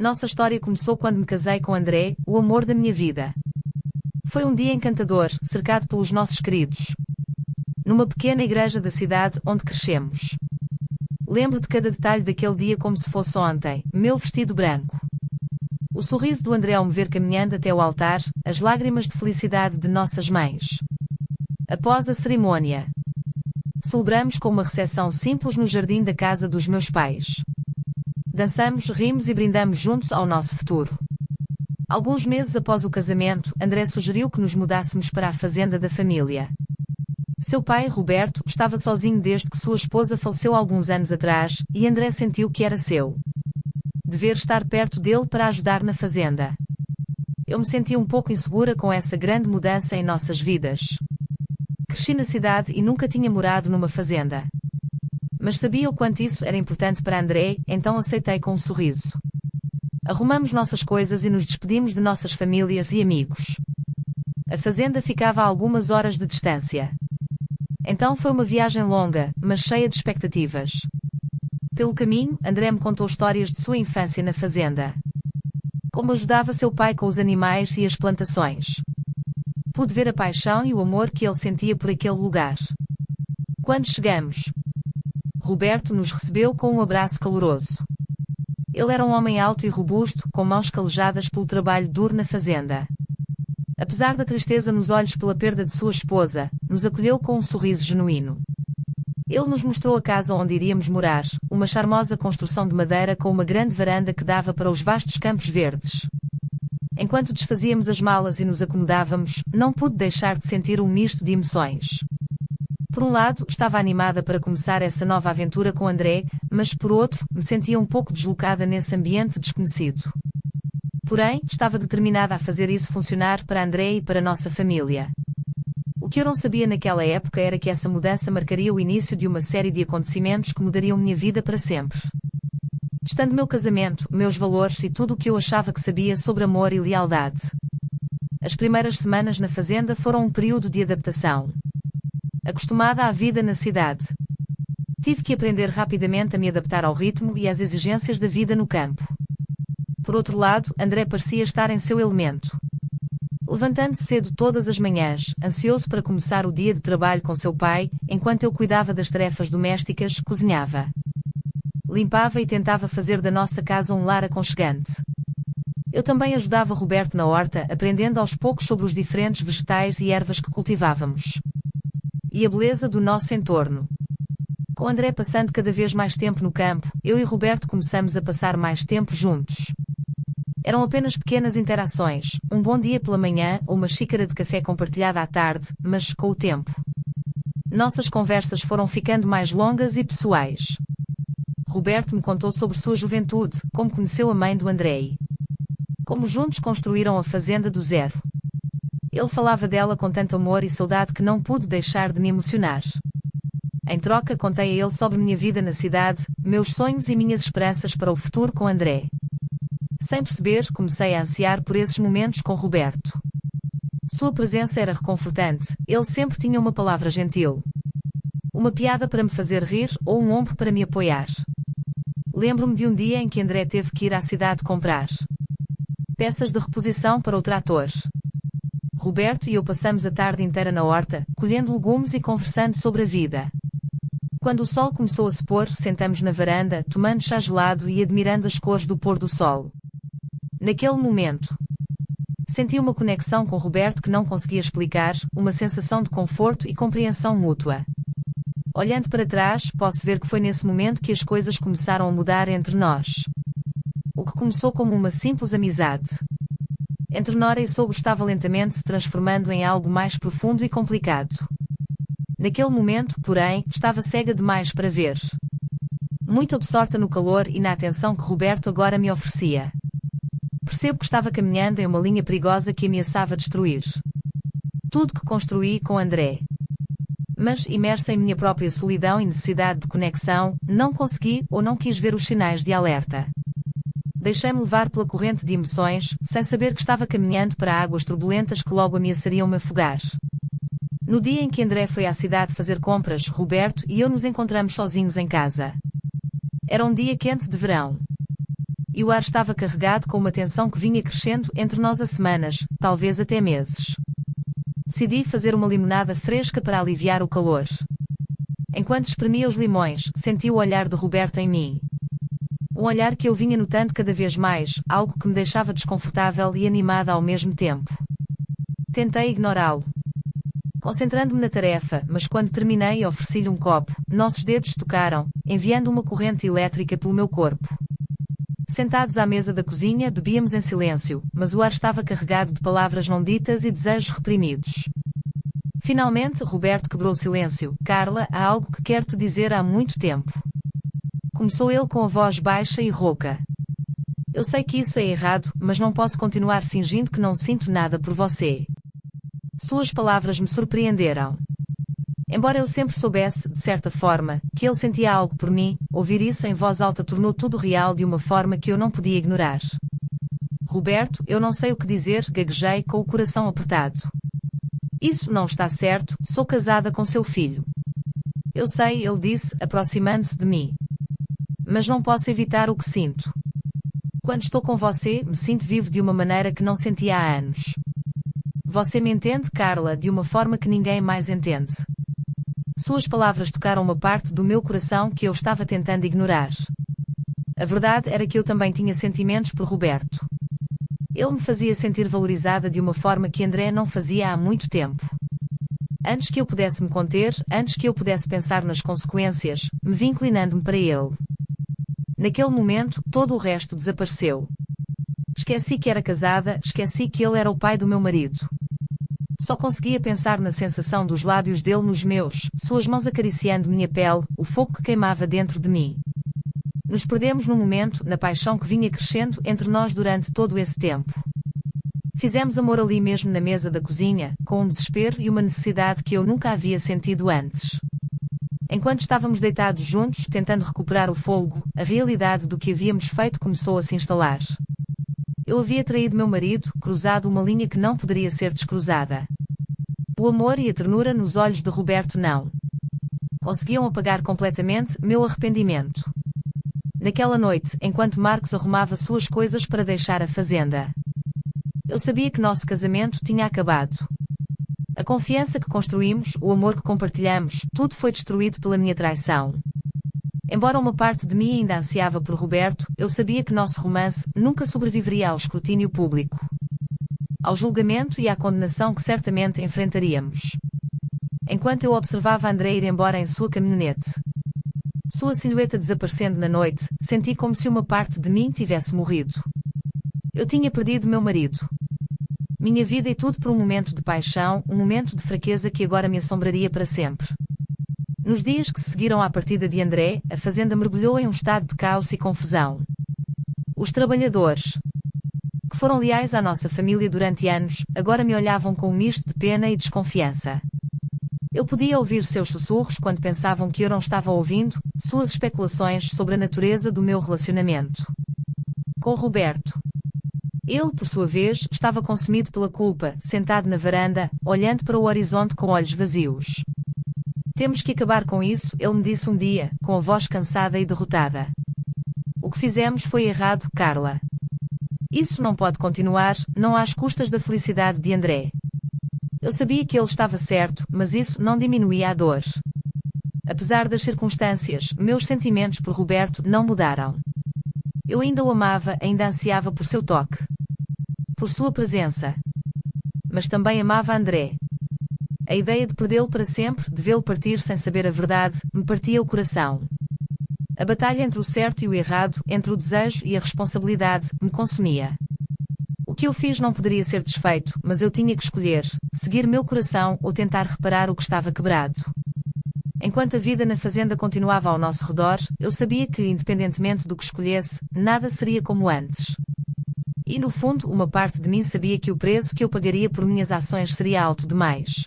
Nossa história começou quando me casei com André, o amor da minha vida. Foi um dia encantador, cercado pelos nossos queridos. Numa pequena igreja da cidade onde crescemos. Lembro de cada detalhe daquele dia como se fosse ontem, meu vestido branco. O sorriso do André ao me ver caminhando até o altar, as lágrimas de felicidade de nossas mães. Após a cerimônia, celebramos com uma recepção simples no jardim da casa dos meus pais. Dançamos, rimos e brindamos juntos ao nosso futuro. Alguns meses após o casamento, André sugeriu que nos mudássemos para a fazenda da família. Seu pai, Roberto, estava sozinho desde que sua esposa faleceu alguns anos atrás, e André sentiu que era seu dever estar perto dele para ajudar na fazenda. Eu me sentia um pouco insegura com essa grande mudança em nossas vidas. Cresci na cidade e nunca tinha morado numa fazenda. Mas sabia o quanto isso era importante para André, então aceitei com um sorriso. Arrumamos nossas coisas e nos despedimos de nossas famílias e amigos. A fazenda ficava a algumas horas de distância. Então foi uma viagem longa, mas cheia de expectativas. Pelo caminho, André me contou histórias de sua infância na fazenda. Como ajudava seu pai com os animais e as plantações. Pude ver a paixão e o amor que ele sentia por aquele lugar. Quando chegamos, Roberto nos recebeu com um abraço caloroso. Ele era um homem alto e robusto, com mãos calejadas pelo trabalho duro na fazenda. Apesar da tristeza nos olhos pela perda de sua esposa, nos acolheu com um sorriso genuíno. Ele nos mostrou a casa onde iríamos morar, uma charmosa construção de madeira com uma grande varanda que dava para os vastos campos verdes. Enquanto desfazíamos as malas e nos acomodávamos, não pude deixar de sentir um misto de emoções. Por um lado, estava animada para começar essa nova aventura com André, mas por outro, me sentia um pouco deslocada nesse ambiente desconhecido. Porém, estava determinada a fazer isso funcionar para André e para nossa família. O que eu não sabia naquela época era que essa mudança marcaria o início de uma série de acontecimentos que mudariam minha vida para sempre. Estando meu casamento, meus valores e tudo o que eu achava que sabia sobre amor e lealdade. As primeiras semanas na fazenda foram um período de adaptação. Acostumada à vida na cidade, tive que aprender rapidamente a me adaptar ao ritmo e às exigências da vida no campo. Por outro lado, André parecia estar em seu elemento. Levantando-se cedo todas as manhãs, ansioso para começar o dia de trabalho com seu pai, enquanto eu cuidava das tarefas domésticas, cozinhava, limpava e tentava fazer da nossa casa um lar aconchegante. Eu também ajudava Roberto na horta, aprendendo aos poucos sobre os diferentes vegetais e ervas que cultivávamos. E a beleza do nosso entorno. Com André passando cada vez mais tempo no campo, eu e Roberto começamos a passar mais tempo juntos. Eram apenas pequenas interações, um bom dia pela manhã ou uma xícara de café compartilhada à tarde, mas, com o tempo, nossas conversas foram ficando mais longas e pessoais. Roberto me contou sobre sua juventude, como conheceu a mãe do André. Como juntos construíram a fazenda do zero. Ele falava dela com tanto amor e saudade que não pude deixar de me emocionar. Em troca, contei a ele sobre minha vida na cidade, meus sonhos e minhas esperanças para o futuro com André. Sem perceber, comecei a ansiar por esses momentos com Roberto. Sua presença era reconfortante, ele sempre tinha uma palavra gentil. Uma piada para me fazer rir ou um ombro para me apoiar. Lembro-me de um dia em que André teve que ir à cidade comprar peças de reposição para o trator. Roberto e eu passamos a tarde inteira na horta, colhendo legumes e conversando sobre a vida. Quando o sol começou a se pôr, sentamos na varanda, tomando chá gelado e admirando as cores do pôr do sol. Naquele momento, senti uma conexão com Roberto que não conseguia explicar, uma sensação de conforto e compreensão mútua. Olhando para trás, posso ver que foi nesse momento que as coisas começaram a mudar entre nós. O que começou como uma simples amizade entre nora e sogro estava lentamente se transformando em algo mais profundo e complicado. Naquele momento, porém, estava cega demais para ver. Muito absorta no calor e na atenção que Roberto agora me oferecia. Percebo que estava caminhando em uma linha perigosa que ameaçava destruir tudo que construí com André. Mas, imersa em minha própria solidão e necessidade de conexão, não consegui ou não quis ver os sinais de alerta. Deixei-me levar pela corrente de emoções, sem saber que estava caminhando para águas turbulentas que logo ameaçariam me afogar. No dia em que André foi à cidade fazer compras, Roberto e eu nos encontramos sozinhos em casa. Era um dia quente de verão. E o ar estava carregado com uma tensão que vinha crescendo entre nós há semanas, talvez até meses. Decidi fazer uma limonada fresca para aliviar o calor. Enquanto espremia os limões, senti o olhar de Roberto em mim. Um olhar que eu vinha notando cada vez mais, algo que me deixava desconfortável e animada ao mesmo tempo. Tentei ignorá-lo, concentrando-me na tarefa, mas quando terminei e ofereci-lhe um copo, nossos dedos tocaram, enviando uma corrente elétrica pelo meu corpo. Sentados à mesa da cozinha, bebíamos em silêncio, mas o ar estava carregado de palavras não ditas e desejos reprimidos. Finalmente, Roberto quebrou o silêncio. Carla, há algo que quero te dizer há muito tempo. Começou ele com a voz baixa e rouca. Eu sei que isso é errado, mas não posso continuar fingindo que não sinto nada por você. Suas palavras me surpreenderam. Embora eu sempre soubesse, de certa forma, que ele sentia algo por mim, ouvir isso em voz alta tornou tudo real de uma forma que eu não podia ignorar. Roberto, eu não sei o que dizer, gaguejei com o coração apertado. Isso não está certo, sou casada com seu filho. Eu sei, ele disse, aproximando-se de mim. Mas não posso evitar o que sinto. Quando estou com você, me sinto vivo de uma maneira que não sentia há anos. Você me entende, Carla, de uma forma que ninguém mais entende. Suas palavras tocaram uma parte do meu coração que eu estava tentando ignorar. A verdade era que eu também tinha sentimentos por Roberto. Ele me fazia sentir valorizada de uma forma que André não fazia há muito tempo. Antes que eu pudesse me conter, antes que eu pudesse pensar nas consequências, me vi inclinando-me para ele. Naquele momento, todo o resto desapareceu. Esqueci que era casada, esqueci que ele era o pai do meu marido. Só conseguia pensar na sensação dos lábios dele nos meus, suas mãos acariciando minha pele, o fogo que queimava dentro de mim. Nos perdemos no momento, na paixão que vinha crescendo entre nós durante todo esse tempo. Fizemos amor ali mesmo na mesa da cozinha, com um desespero e uma necessidade que eu nunca havia sentido antes. Enquanto estávamos deitados juntos, tentando recuperar o fôlego, a realidade do que havíamos feito começou a se instalar. Eu havia traído meu marido, cruzado uma linha que não poderia ser descruzada. O amor e a ternura nos olhos de Roberto não conseguiam apagar completamente meu arrependimento. Naquela noite, enquanto Marcos arrumava suas coisas para deixar a fazenda, eu sabia que nosso casamento tinha acabado. A confiança que construímos, o amor que compartilhamos, tudo foi destruído pela minha traição. Embora uma parte de mim ainda ansiava por Roberto, eu sabia que nosso romance nunca sobreviveria ao escrutínio público, ao julgamento e à condenação que certamente enfrentaríamos. Enquanto eu observava André ir embora em sua caminhonete, sua silhueta desaparecendo na noite, senti como se uma parte de mim tivesse morrido. Eu tinha perdido meu marido. Minha vida e tudo por um momento de paixão, um momento de fraqueza que agora me assombraria para sempre. Nos dias que se seguiram à partida de André, a fazenda mergulhou em um estado de caos e confusão. Os trabalhadores, que foram leais à nossa família durante anos, agora me olhavam com um misto de pena e desconfiança. Eu podia ouvir seus sussurros quando pensavam que eu não estava ouvindo, suas especulações sobre a natureza do meu relacionamento com Roberto. Ele, por sua vez, estava consumido pela culpa, sentado na varanda, olhando para o horizonte com olhos vazios. Temos que acabar com isso, ele me disse um dia, com a voz cansada e derrotada. O que fizemos foi errado, Carla. Isso não pode continuar, não às custas da felicidade de André. Eu sabia que ele estava certo, mas isso não diminuía a dor. Apesar das circunstâncias, meus sentimentos por Roberto não mudaram. Eu ainda o amava, ainda ansiava por seu toque, por sua presença. Mas também amava André. A ideia de perdê-lo para sempre, de vê-lo partir sem saber a verdade, me partia o coração. A batalha entre o certo e o errado, entre o desejo e a responsabilidade, me consumia. O que eu fiz não poderia ser desfeito, mas eu tinha que escolher, seguir meu coração ou tentar reparar o que estava quebrado. Enquanto a vida na fazenda continuava ao nosso redor, eu sabia que, independentemente do que escolhesse, nada seria como antes. E no fundo, uma parte de mim sabia que o preço que eu pagaria por minhas ações seria alto demais.